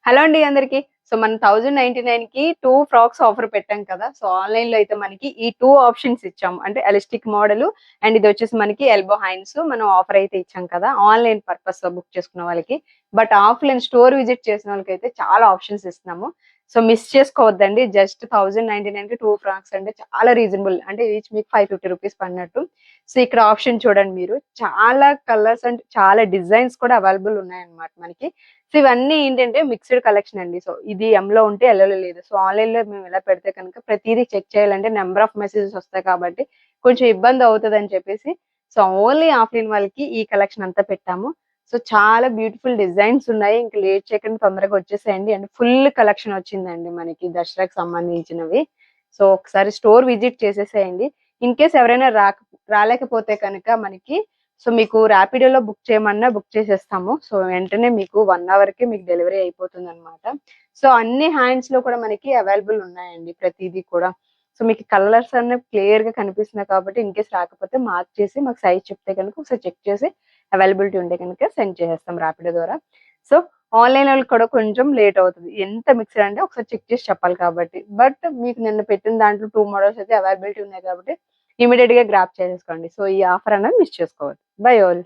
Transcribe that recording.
Hello అండి అందరికి. So మనం 1099కి 2 ఫ్రాక్స్ ఆఫర్ పెట్టాం కదా! సో ఆన్‌లైన్‌లో అయితే మనకి ఈ 2 ఆప్షన్స్ ఇచ్చాము. అంటే ఎలాస్టిక్ మోడలు అండ్ ఇదొచ్చేసి మనకి ఎల్బో హ్యాండ్స్ మనం ఆఫర్ అయితే ఇచ్చాం కదా! ఆన్‌లైన్ పర్పస్‌లో బుక్ చేసుకున్న వాళ్ళకి. బట్ ఆఫ్‌లైన్ స్టోర్ విజిట్ చేసిన వాళ్ళకైతే చాలా ఆప్షన్స్ ఇస్తున్నాము. సో మిస్ చేసుకోవద్దండి. జస్ట్ 1099కి 2 ఫ్రాక్స్ అంటే చాలా రీజనబుల్. అంటే ఈచ్ మీకు 550 రూపీస్ పడినట్టు. సో ఇక్కడ ఆప్షన్ చూడండి మీరు. చాలా కలర్స్ అండ్ చాలా డిజైన్స్ కూడా అవైలబుల్ ఉన్నాయన్నమాట మనకి. సో ఇవన్నీ ఏంటంటే మిక్స్‌డ్ కలెక్షన్ అండి. సో ఇది ఎంలో ఉంటే ఎల్‌లో లేదు. సో ఆన్‌లైన్‌లో మేము ఇలా పెడితే కనుక ప్రతీదీ చెక్ చేయాలంటే నంబర్ ఆఫ్ మెసేజెస్ వస్తాయి కాబట్టి కొంచెం ఇబ్బంది అవుతదని చెప్పేసి సో ఓన్లీ ఆఫ్‌లైన్ వాళ్ళకి ఈ కలెక్షన్ అంతా పెట్టాము. సో చాలా బ్యూటిఫుల్ డిజైన్స్ ఉన్నాయి. ఇంక లేట్ చేయకుండా తొందరగా వచ్చేసేయండి. అండ్ ఫుల్ కలెక్షన్ వచ్చిందండి మనకి దసరాకి సంబంధించినవి. సో ఒకసారి స్టోర్ విజిట్ చేసేసేయండి. ఇన్ కేస్ ఎవరైనా రాలేకపోతే కనుక మనకి సో మీకు ర్యాపిడోలో బుక్ చేయమన్నా బుక్ చేసేస్తాము. సో వెంటనే మీకు 1 అవర్‌కే మీకు డెలివరీ అయిపోతుందనమాట. సో అన్ని హ్యాండ్స్‌లో కూడా మనకి అవైలబుల్ ఉన్నాయండి ప్రతీదీ కూడా. సో మీకు కలర్స్ అనేవి క్లియర్‌గా కనిపిస్తున్నాయి కాబట్టి ఇన్ కేస్ రాకపోతే మార్క్ చేసి మాకు సైజ్ చెప్తే గనుక ఒకసారి చెక్ చేసి అవైలబిలిటీ ఉంటే గనుక సెండ్ చేసేస్తాం ర్యాపిడో ద్వారా. సో ఆన్‌లైన్ వాళ్ళకి కూడా కొంచెం లేట్ అవుతది. ఎంత మిక్స్‌డ్ అంటే ఒకసారి చెక్ చేసి చెప్పాలి కాబట్టి. బట్ మీకు నిన్న పెట్టిన దాంట్లో 2 మోడల్స్ అయితే అవైలబిలిటీ ఉన్నాయి కాబట్టి ఇమ్మీడియేట్‌గా గ్రాబ్ చేసేసుకోండి. సో ఈ ఆఫర్ అనేది మిస్ చేసుకోవద్దు. By all.